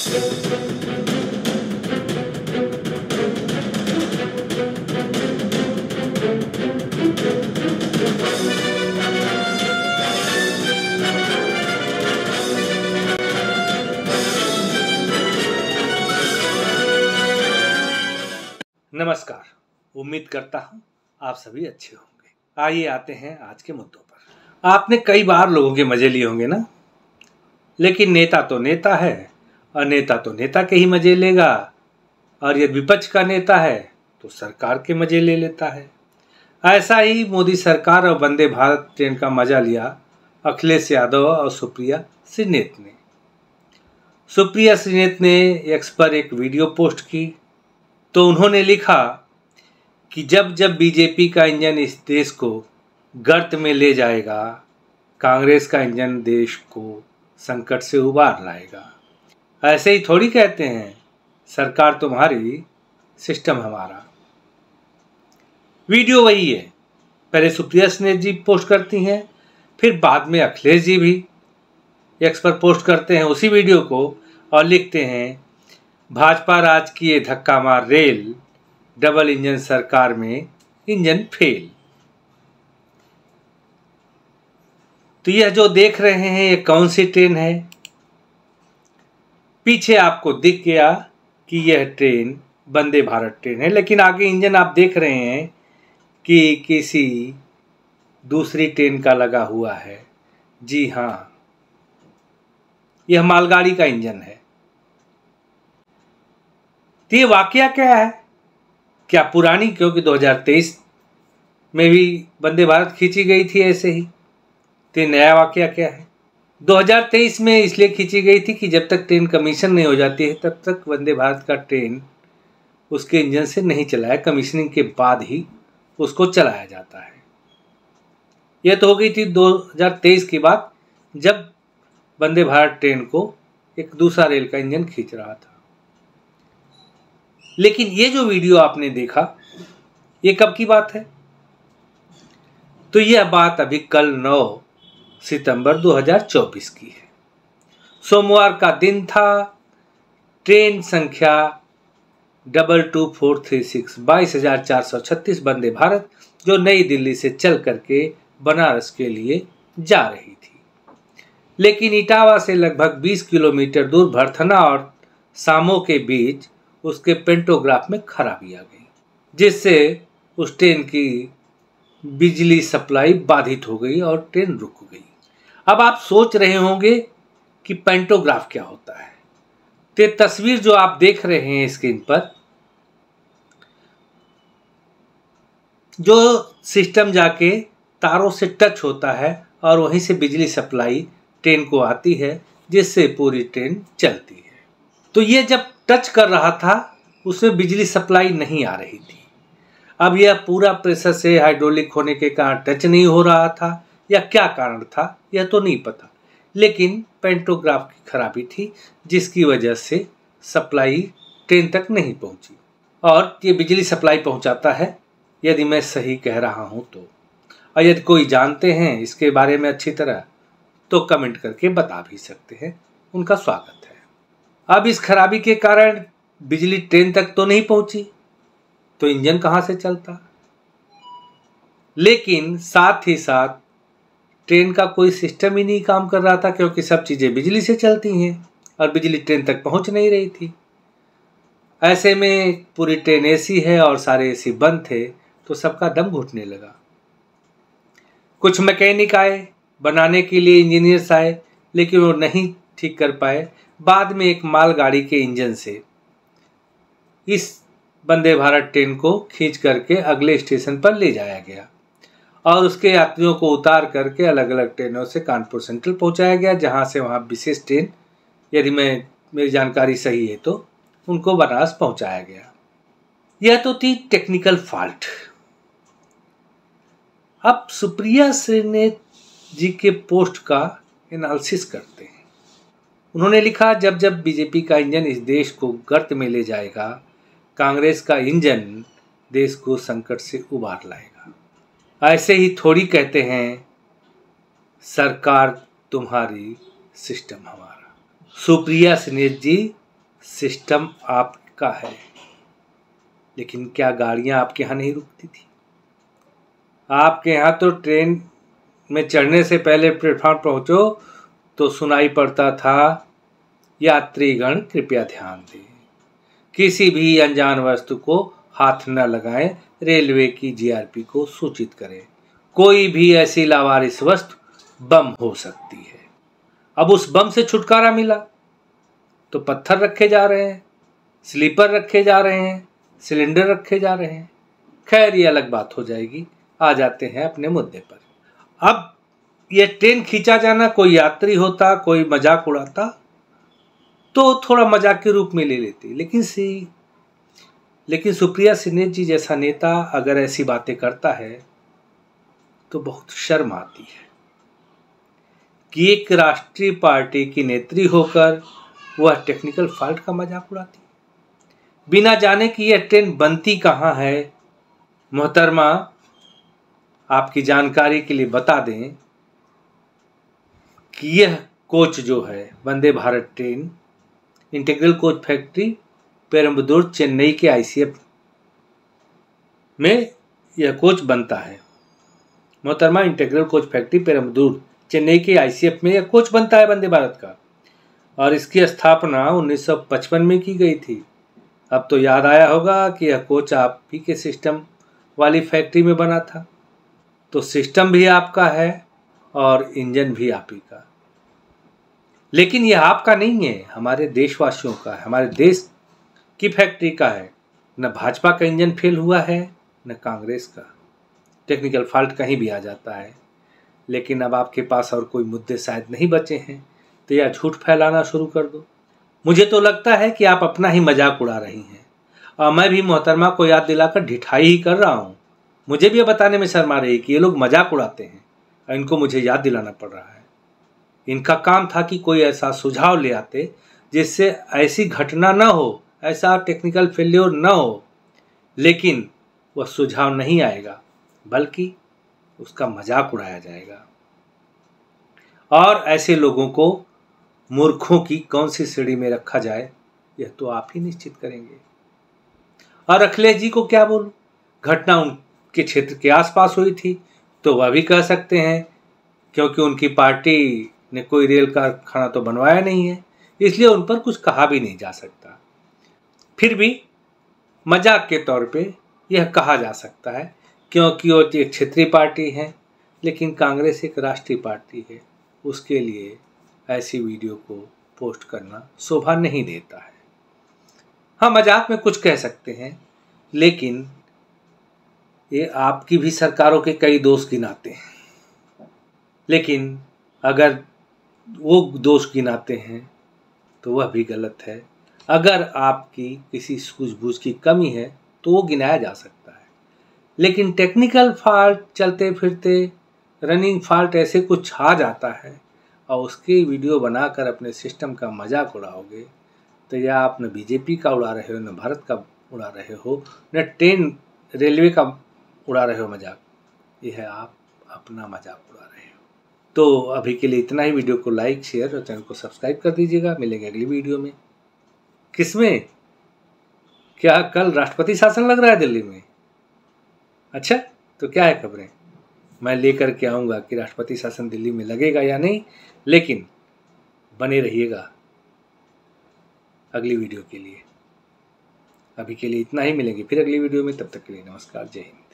नमस्कार। उम्मीद करता हूं आप सभी अच्छे होंगे। आइए आते हैं आज के मुद्दों पर। आपने कई बार लोगों के मजे लिए होंगे ना, लेकिन नेता तो नेता है और नेता तो नेता के ही मजे लेगा, और यदि विपक्ष का नेता है तो सरकार के मजे ले लेता है। ऐसा ही मोदी सरकार और वंदे भारत ट्रेन का मजा लिया अखिलेश यादव और सुप्रिया श्रीनेत ने। सुप्रिया श्रीनेत ने एक्स पर एक वीडियो पोस्ट की तो उन्होंने लिखा कि जब जब बीजेपी का इंजन इस देश को गर्त में ले जाएगा, कांग्रेस का इंजन देश को संकट से उबार लाएगा। ऐसे ही थोड़ी कहते हैं, सरकार तुम्हारी सिस्टम हमारा। वीडियो वही है, पहले सुप्रिया श्रीनेत जी पोस्ट करती हैं, फिर बाद में अखिलेश जी भी एक्स पर पोस्ट करते हैं उसी वीडियो को और लिखते हैं, भाजपा राज किए धक्का मार रेल, डबल इंजन सरकार में इंजन फेल। तो यह जो देख रहे हैं ये कौन सी ट्रेन है? पीछे आपको दिख गया कि यह ट्रेन वंदे भारत ट्रेन है, लेकिन आगे इंजन आप देख रहे हैं कि किसी दूसरी ट्रेन का लगा हुआ है। जी हाँ, यह मालगाड़ी का इंजन है। तो ये वाकया क्या है? क्या पुरानी, क्योंकि 2023 में भी वंदे भारत खींची गई थी ऐसे ही। तो नया वाकया क्या है? 2023 में इसलिए खींची गई थी कि जब तक ट्रेन कमीशन नहीं हो जाती है तब तक वंदे भारत का ट्रेन उसके इंजन से नहीं चलाया, कमीशनिंग के बाद ही उसको चलाया जाता है। यह तो हो गई थी 2023 की बात, जब वंदे भारत ट्रेन को एक दूसरा रेल का इंजन खींच रहा था। लेकिन ये जो वीडियो आपने देखा ये कब की बात है? तो यह बात अभी कल 9 सितंबर 2024 की है। सोमवार का दिन था। ट्रेन संख्या 22436 22,436 वंदे भारत जो नई दिल्ली से चल करके बनारस के लिए जा रही थी, लेकिन इटावा से लगभग 20 किलोमीटर दूर भरथना और सामो के बीच उसके पेंटोग्राफ में खराबी आ गई, जिससे उस ट्रेन की बिजली सप्लाई बाधित हो गई और ट्रेन रुक गई। अब आप सोच रहे होंगे कि पेंटोग्राफ क्या होता है। तो तस्वीर जो आप देख रहे हैं स्क्रीन पर, जो सिस्टम जाके तारों से टच होता है और वहीं से बिजली सप्लाई ट्रेन को आती है, जिससे पूरी ट्रेन चलती है। तो ये जब टच कर रहा था उसमें बिजली सप्लाई नहीं आ रही थी। अब यह पूरा प्रेशर से हाइड्रोलिक होने के कारण टच नहीं हो रहा था या क्या कारण था यह तो नहीं पता, लेकिन पेंटोग्राफ की खराबी थी जिसकी वजह से सप्लाई ट्रेन तक नहीं पहुंची। और ये बिजली सप्लाई पहुंचाता है, यदि मैं सही कह रहा हूं तो। और यदि कोई जानते हैं इसके बारे में अच्छी तरह तो कमेंट करके बता भी सकते हैं, उनका स्वागत है। अब इस खराबी के कारण बिजली ट्रेन तक तो नहीं पहुंची, तो इंजन कहां से चलता? लेकिन साथ ही साथ ट्रेन का कोई सिस्टम ही नहीं काम कर रहा था, क्योंकि सब चीजें बिजली से चलती हैं और बिजली ट्रेन तक पहुंच नहीं रही थी। ऐसे में पूरी ट्रेन एसी है और सारे एसी बंद थे, तो सबका दम घुटने लगा। कुछ मैकेनिक आए, बनाने के लिए इंजीनियर्स आए, लेकिन वो नहीं ठीक कर पाए। बाद में एक मालगाड़ी के इंजन से इस वंदे भारत ट्रेन को खींच करके अगले स्टेशन पर ले जाया गया और उसके यात्रियों को उतार करके अलग अलग ट्रेनों से कानपुर सेंट्रल पहुंचाया गया, जहां से वहां विशेष ट्रेन, यदि मेरी जानकारी सही है तो, उनको बनारस पहुंचाया गया। यह तो थी टेक्निकल फॉल्ट। अब सुप्रिया श्रीनेत जी के पोस्ट का एनालिसिस करते हैं। उन्होंने लिखा, जब जब बीजेपी का इंजन इस देश को गर्त में ले जाएगा, कांग्रेस का इंजन देश को संकट से उबार लाएगा। ऐसे ही थोड़ी कहते हैं, सरकार तुम्हारी सिस्टम हमारा। सुप्रिया श्रीनेत जी सिस्टम आपका है, लेकिन क्या गाड़ियां आपके यहाँ नहीं रुकती थी? आपके यहाँ तो ट्रेन में चढ़ने से पहले प्लेटफॉर्म पहुँचो तो सुनाई पड़ता था, यात्रीगण कृपया ध्यान दें, किसी भी अनजान वस्तु को हाथ न लगाएं, रेलवे की जीआरपी को सूचित करें, कोई भी ऐसी लावारिस वस्तु बम हो सकती है। अब उस बम से छुटकारा मिला तो पत्थर रखे जा रहे हैं, स्लीपर रखे जा रहे हैं, सिलेंडर रखे जा रहे हैं। खैर ये अलग बात हो जाएगी। आ जाते हैं अपने मुद्दे पर। अब ये ट्रेन खींचा जाना, कोई यात्री होता, कोई मजाक उड़ाता तो थोड़ा मजाक के रूप में ले लेते, लेकिन सुप्रिया सिन्हा जी जैसा नेता अगर ऐसी बातें करता है तो बहुत शर्म आती है कि एक राष्ट्रीय पार्टी की नेत्री होकर वह टेक्निकल फॉल्ट का मजाक उड़ाती, बिना जाने कि यह ट्रेन बनती कहाँ है। मोहतरमा, आपकी जानकारी के लिए बता दें कि यह कोच जो है Vande Bharat train integral coach factory Perambadur Chennai के आईसीएफ में यह कोच बनता है। मोहतरमा, integral coach factory Perambadur Chennai के आईसीएफ में यह कोच बनता है वंदे भारत का, और इसकी स्थापना 1955 में की गई थी। अब तो याद आया होगा कि यह कोच आप ही के सिस्टम वाली फैक्ट्री में बना था। तो सिस्टम भी आपका है और इंजन भी आप ही का, लेकिन यह आपका नहीं है, हमारे देशवासियों का है, हमारे देश की फैक्ट्री का है। न भाजपा का इंजन फेल हुआ है, न कांग्रेस का। टेक्निकल फॉल्ट कहीं भी आ जाता है, लेकिन अब आपके पास और कोई मुद्दे शायद नहीं बचे हैं तो यह झूठ फैलाना शुरू कर दो। मुझे तो लगता है कि आप अपना ही मजाक उड़ा रही हैं, और मैं भी मोहतरमा को याद दिलाकर ढिठाई ही कर रहा हूँ। मुझे भी ये बताने में शर्म आ रही है कि ये लोग मजाक उड़ाते हैं और इनको मुझे याद दिलाना पड़ रहा है। इनका काम था कि कोई ऐसा सुझाव ले आते जिससे ऐसी घटना न हो, ऐसा टेक्निकल फेल्योर न हो, लेकिन वह सुझाव नहीं आएगा बल्कि उसका मजाक उड़ाया जाएगा। और ऐसे लोगों को मूर्खों की कौन सी श्रेणी में रखा जाए यह तो आप ही निश्चित करेंगे। और अखिलेश जी को क्या बोलूं, घटना उनके क्षेत्र के आसपास हुई थी तो वह भी कह सकते हैं, क्योंकि उनकी पार्टी ने कोई रेल कारखाना तो बनवाया नहीं है, इसलिए उन पर कुछ कहा भी नहीं जा सकता। फिर भी मजाक के तौर पे यह कहा जा सकता है, क्योंकि वो एक क्षेत्रीय पार्टी है, लेकिन कांग्रेस एक राष्ट्रीय पार्टी है, उसके लिए ऐसी वीडियो को पोस्ट करना शोभा नहीं देता है। हाँ, मजाक में कुछ कह सकते हैं, लेकिन ये आपकी भी सरकारों के कई दोष गिनाते हैं, लेकिन अगर वो दोष गिनाते हैं तो वह भी गलत है। अगर आपकी किसी सूझबूझ की कमी है तो वो गिनाया जा सकता है, लेकिन टेक्निकल फॉल्ट, चलते फिरते रनिंग फॉल्ट ऐसे कुछ आ जाता है और उसकी वीडियो बनाकर अपने सिस्टम का मजाक उड़ाओगे तो या आप न बीजेपी का उड़ा रहे हो, न भारत का उड़ा रहे हो, न ट्रेन रेलवे का उड़ा रहे हो मजाक, यह आप अपना मजाक उड़ा रहे हो। तो अभी के लिए इतना ही। वीडियो को लाइक, शेयर और चैनल को सब्सक्राइब कर दीजिएगा। मिलेंगे अगली वीडियो में। किसमें? क्या कल राष्ट्रपति शासन लग रहा है दिल्ली में? अच्छा, तो क्या है खबरें? मैं लेकर के आऊँगा कि राष्ट्रपति शासन दिल्ली में लगेगा या नहीं, लेकिन बने रहिएगा अगली वीडियो के लिए। अभी के लिए इतना ही। मिलेंगे फिर अगली वीडियो में, तब तक के लिए नमस्कार, जय हिंद।